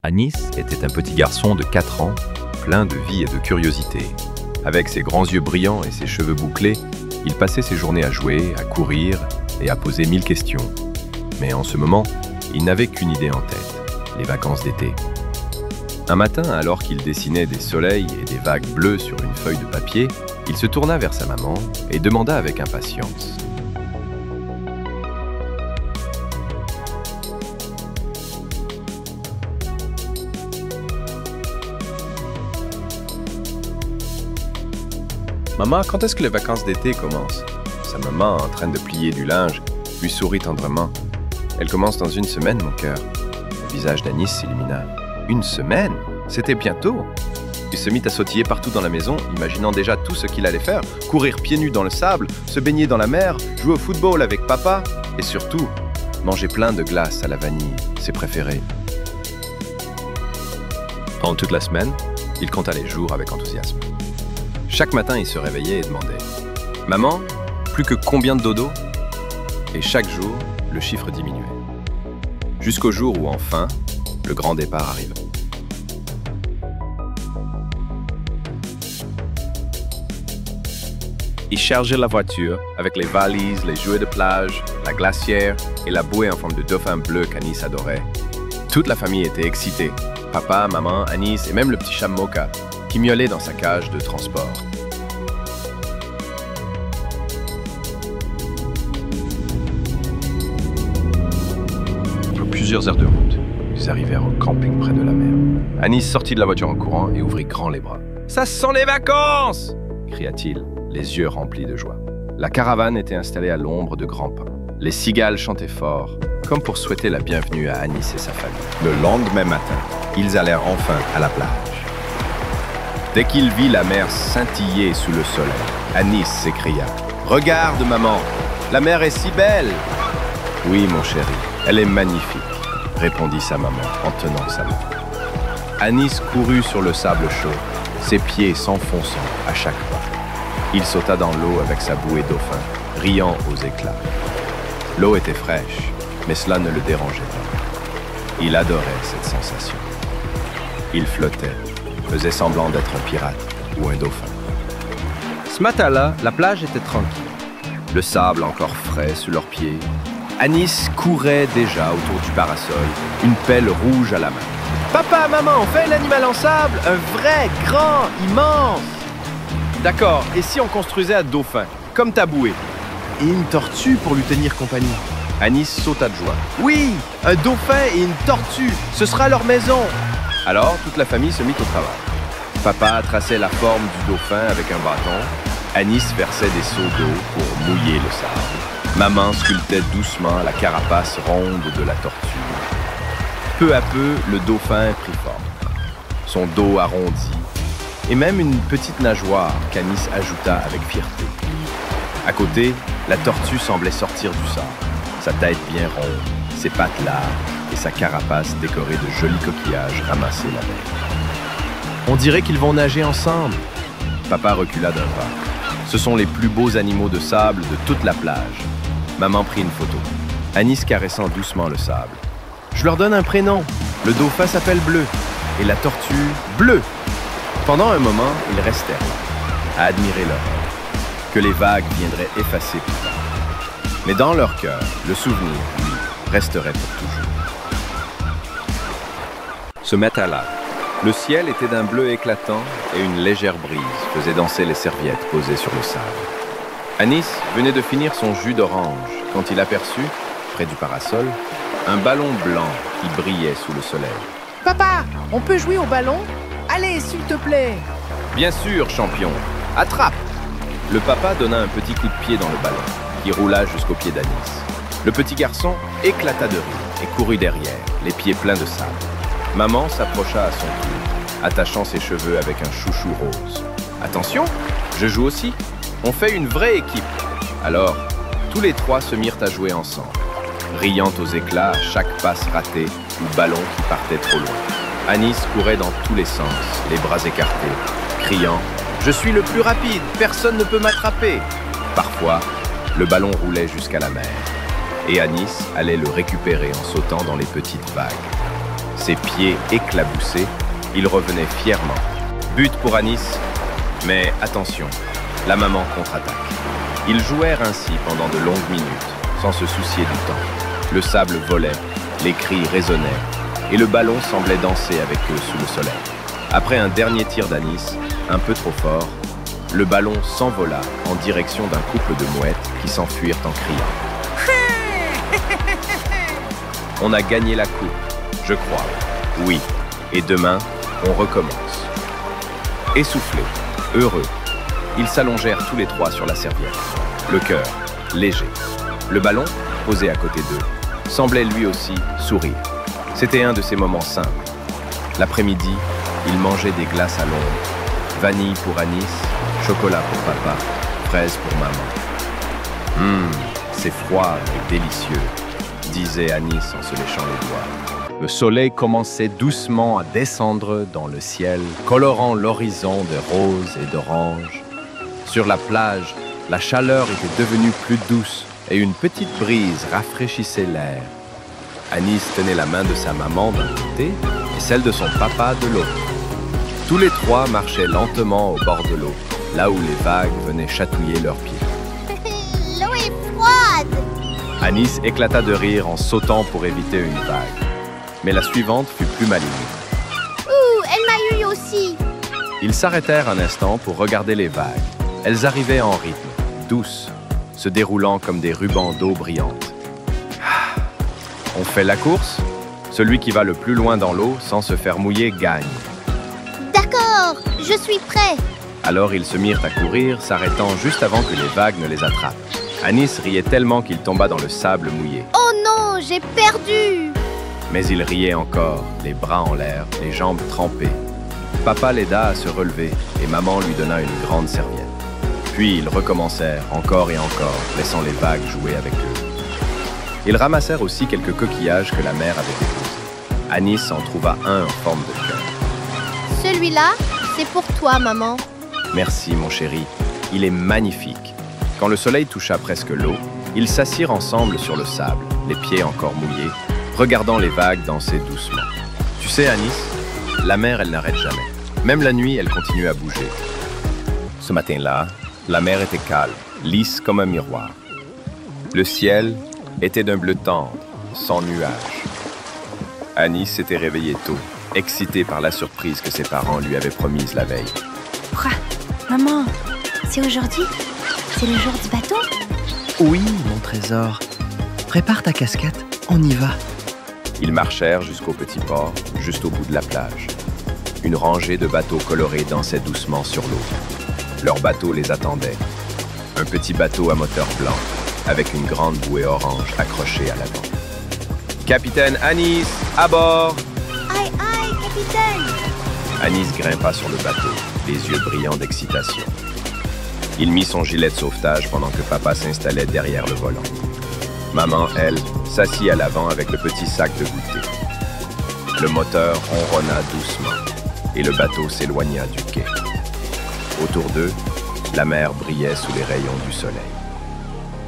Anis était un petit garçon de 4 ans, plein de vie et de curiosité. Avec ses grands yeux brillants et ses cheveux bouclés, il passait ses journées à jouer, à courir et à poser 1000 questions. Mais en ce moment, il n'avait qu'une idée en tête, les vacances d'été. Un matin, alors qu'il dessinait des soleils et des vagues bleues sur une feuille de papier, il se tourna vers sa maman et demanda avec impatience: Maman, quand est-ce que les vacances d'été commencent? Sa maman, en train de plier du linge, lui sourit tendrement. Elle commence dans 1 semaine, mon cœur. Le visage d'Anis s'illumina. 1 semaine? C'était bientôt. Il se mit à sautiller partout dans la maison, imaginant déjà tout ce qu'il allait faire. Courir pieds nus dans le sable, se baigner dans la mer, jouer au football avec papa et surtout, manger plein de glace à la vanille, ses préférés. Pendant toute la semaine, il compta les jours avec enthousiasme. Chaque matin, il se réveillait et demandait: Maman, plus que combien de dodo? Et chaque jour, le chiffre diminuait. Jusqu'au jour où, enfin, le grand départ arrive. Il chargeait la voiture avec les valises, les jouets de plage, la glacière et la bouée en forme de dauphin bleu qu'Anis adorait. Toute la famille était excitée. Papa, maman, Anis et même le petit chat Mocha, qui miaulait dans sa cage de transport. Après plusieurs heures de route, ils arrivèrent au camping près de la mer. Anis sortit de la voiture en courant et ouvrit grand les bras. « Ça sent les vacances !» cria-t-il, les yeux remplis de joie. La caravane était installée à l'ombre de grands pins. Les cigales chantaient fort, comme pour souhaiter la bienvenue à Anis et sa famille. Le lendemain matin, ils allèrent enfin à la plage. Dès qu'il vit la mer scintiller sous le soleil, Anis s'écria: « Regarde, maman, la mer est si belle !»« Oui, mon chéri, elle est magnifique », répondit sa maman en tenant sa main. Anis courut sur le sable chaud, ses pieds s'enfonçant à chaque pas. Il sauta dans l'eau avec sa bouée dauphin, riant aux éclats. L'eau était fraîche, mais cela ne le dérangeait pas. Il adorait cette sensation. Il flottait, faisait semblant d'être un pirate ou un dauphin. Ce matin-là, la plage était tranquille. Le sable encore frais sous leurs pieds. Anis courait déjà autour du parasol, une pelle rouge à la main. « Papa, maman, on fait un animal en sable, un vrai, grand, immense !»« D'accord, et si on construisait un dauphin, comme ta bouée ?»« Et une tortue pour lui tenir compagnie. » Anis sauta de joie. « Oui, un dauphin et une tortue, ce sera leur maison !» Alors, toute la famille se mit au travail. Papa traçait la forme du dauphin avec un bâton. Anis versait des seaux d'eau pour mouiller le sable. Maman sculptait doucement la carapace ronde de la tortue. Peu à peu, le dauphin prit forme. Son dos arrondi, et même une petite nageoire qu'Anis ajouta avec fierté. À côté, la tortue semblait sortir du sable. Sa tête bien ronde, ses pattes larges, et sa carapace décorée de jolis coquillages ramassés la veille. On dirait qu'ils vont nager ensemble. Papa recula d'un pas. Ce sont les plus beaux animaux de sable de toute la plage. Maman prit une photo. Anis caressant doucement le sable. Je leur donne un prénom. Le dauphin s'appelle Bleu et la tortue Bleue. Pendant un moment, ils restèrent là, à admirer leur rêve, que les vagues viendraient effacer plus tard. Mais dans leur cœur, le souvenir, lui, resterait pour toujours. Ce matin-là, le ciel était d'un bleu éclatant et une légère brise faisait danser les serviettes posées sur le sable. Anis venait de finir son jus d'orange quand il aperçut, près du parasol, un ballon blanc qui brillait sous le soleil. « Papa, on peut jouer au ballon? Allez, s'il te plaît !»« Bien sûr, champion. Attrape !» Le papa donna un petit coup de pied dans le ballon, qui roula jusqu'au pied d'Anis. Le petit garçon éclata de rire et courut derrière, les pieds pleins de sable. Maman s'approcha à son tour, attachant ses cheveux avec un chouchou rose. « Attention, je joue aussi. On fait une vraie équipe. » Alors, tous les trois se mirent à jouer ensemble, riant aux éclats à chaque passe ratée ou ballon qui partait trop loin. Anis courait dans tous les sens, les bras écartés, criant « Je suis le plus rapide, personne ne peut m'attraper !» Parfois, le ballon roulait jusqu'à la mer, et Anis allait le récupérer en sautant dans les petites vagues. Ses pieds éclaboussés, il revenait fièrement. But pour Anis, mais attention, la maman contre-attaque. Ils jouèrent ainsi pendant de longues minutes, sans se soucier du temps. Le sable volait, les cris résonnaient, et le ballon semblait danser avec eux sous le soleil. Après un dernier tir d'Anis, un peu trop fort, le ballon s'envola en direction d'un couple de mouettes qui s'enfuirent en criant. On a gagné la coupe, je crois. Oui, et demain, on recommence. Essoufflés, heureux, ils s'allongèrent tous les trois sur la serviette, le cœur léger. Le ballon, posé à côté d'eux, semblait lui aussi sourire. C'était un de ces moments simples. L'après-midi, ils mangeaient des glaces à l'ombre. Vanille pour Anis, chocolat pour papa, fraises pour maman. C'est froid et délicieux, disait Anis en se léchant les doigts. Le soleil commençait doucement à descendre dans le ciel, colorant l'horizon de rose et d'orange. Sur la plage, la chaleur était devenue plus douce et une petite brise rafraîchissait l'air. Anis tenait la main de sa maman d'un côté et celle de son papa de l'autre. Tous les trois marchaient lentement au bord de l'eau, là où les vagues venaient chatouiller leurs pieds. L'eau est froide! Anis éclata de rire en sautant pour éviter une vague. Mais la suivante fut plus maligne. Ouh, elle m'a eu aussi! Ils s'arrêtèrent un instant pour regarder les vagues. Elles arrivaient en rythme, douces, se déroulant comme des rubans d'eau brillante. On fait la course? Celui qui va le plus loin dans l'eau sans se faire mouiller gagne. D'accord, je suis prêt! Alors ils se mirent à courir, s'arrêtant juste avant que les vagues ne les attrapent. Anis riait tellement qu'il tomba dans le sable mouillé. Oh non, j'ai perdu! Mais il riait encore, les bras en l'air, les jambes trempées. Papa l'aida à se relever et maman lui donna une grande serviette. Puis ils recommencèrent encore et encore, laissant les vagues jouer avec eux. Ils ramassèrent aussi quelques coquillages que la mère avait déposés. Anis en trouva un en forme de cœur. Celui-là, c'est pour toi, maman. Merci, mon chéri. Il est magnifique. Quand le soleil toucha presque l'eau, ils s'assirent ensemble sur le sable, les pieds encore mouillés, regardant les vagues danser doucement. Tu sais, Anis, la mer, elle n'arrête jamais. Même la nuit, elle continue à bouger. Ce matin-là, la mer était calme, lisse comme un miroir. Le ciel était d'un bleu tendre, sans nuages. Anis s'était réveillé tôt, excité par la surprise que ses parents lui avaient promise la veille. Quoi? Maman, c'est aujourd'hui? C'est le jour du bateau? Oui, mon trésor. Prépare ta casquette, on y va. Ils marchèrent jusqu'au petit port, juste au bout de la plage. Une rangée de bateaux colorés dansait doucement sur l'eau. Leur bateau les attendait. Un petit bateau à moteur blanc, avec une grande bouée orange accrochée à l'avant. Capitaine Anis, à bord! Aïe, aïe, capitaine! Anis grimpa sur le bateau, les yeux brillants d'excitation. Il mit son gilet de sauvetage pendant que papa s'installait derrière le volant. Maman, elle, s'assit à l'avant avec le petit sac de goûter. Le moteur ronronna doucement et le bateau s'éloigna du quai. Autour d'eux, la mer brillait sous les rayons du soleil.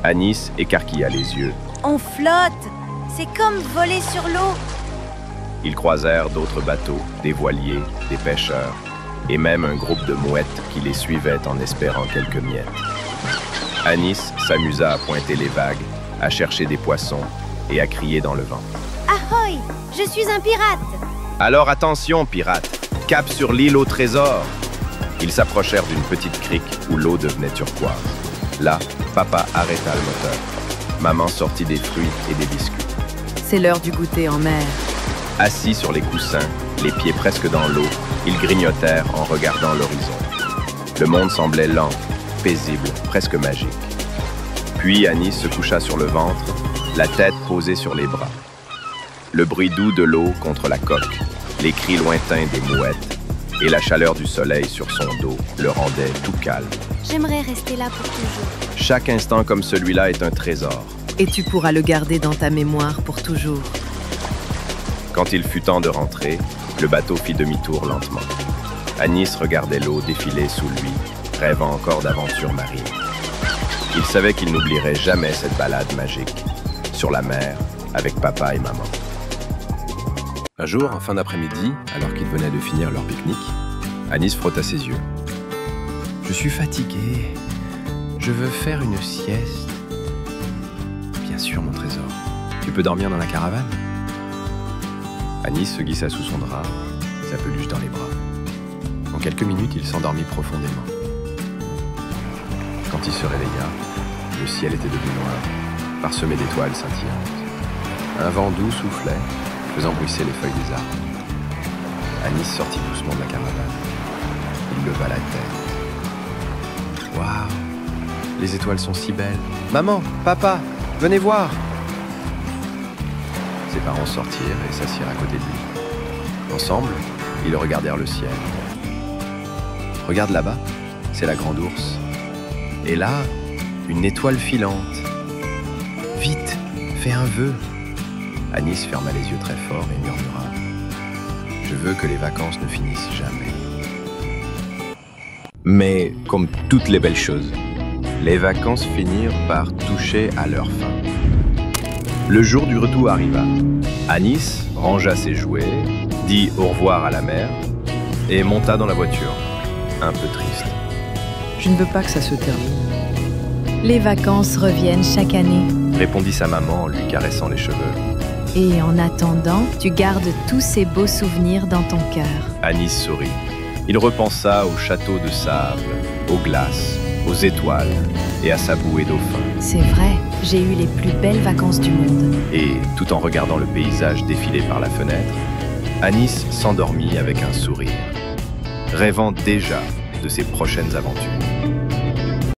Anis écarquilla les yeux. On flotte! C'est comme voler sur l'eau! Ils croisèrent d'autres bateaux, des voiliers, des pêcheurs, et même un groupe de mouettes qui les suivaient en espérant quelques miettes. Anis s'amusa à pointer les vagues, à chercher des poissons et à crier dans le vent. Ahoy! Je suis un pirate! Alors attention, pirates! Cap sur l'île au trésor! Ils s'approchèrent d'une petite crique où l'eau devenait turquoise. Là, papa arrêta le moteur. Maman sortit des fruits et des biscuits. C'est l'heure du goûter en mer. Assis sur les coussins, les pieds presque dans l'eau, ils grignotèrent en regardant l'horizon. Le monde semblait lent, paisible, presque magique. Puis Anis se coucha sur le ventre, la tête posée sur les bras. Le bruit doux de l'eau contre la coque, les cris lointains des mouettes et la chaleur du soleil sur son dos le rendaient tout calme. J'aimerais rester là pour toujours. Chaque instant comme celui-là est un trésor. Et tu pourras le garder dans ta mémoire pour toujours. Quand il fut temps de rentrer, le bateau fit demi-tour lentement. Anis regardait l'eau défiler sous lui, rêvant encore d'aventures marines. Il savait qu'il n'oublierait jamais cette balade magique, sur la mer, avec papa et maman. Un jour, en fin d'après-midi, alors qu'ils venaient de finir leur pique-nique, Anis frotta ses yeux. « Je suis fatigué. Je veux faire une sieste. » « Bien sûr, mon trésor. Tu peux dormir dans la caravane ?» Anis se glissa sous son drap, sa peluche dans les bras. En quelques minutes, il s'endormit profondément. Quand il se réveilla, le ciel était devenu noir, parsemé d'étoiles scintillantes. Un vent doux soufflait, faisant bruisser les feuilles des arbres. Anis sortit doucement de la caravane. Il leva la tête. Waouh! Les étoiles sont si belles. Maman, papa, venez voir! Ses parents sortirent et s'assirent à côté de lui. Ensemble, ils regardèrent le ciel. Regarde là-bas, c'est la grande ours. Et là, une étoile filante. Vite, fais un vœu. Anis ferma les yeux très fort et murmura. Je veux que les vacances ne finissent jamais. Mais, comme toutes les belles choses, les vacances finirent par toucher à leur fin. Le jour du retour arriva. Anis rangea ses jouets, dit au revoir à la mère et monta dans la voiture, un peu triste. Je ne veux pas que ça se termine. Les vacances reviennent chaque année. Répondit sa maman en lui caressant les cheveux. Et en attendant, tu gardes tous ces beaux souvenirs dans ton cœur. Anis sourit. Il repensa au château de sable, aux glaces, aux étoiles et à sa bouée dauphins. C'est vrai, j'ai eu les plus belles vacances du monde. Et, tout en regardant le paysage défiler par la fenêtre, Anis s'endormit avec un sourire, rêvant déjà de ses prochaines aventures.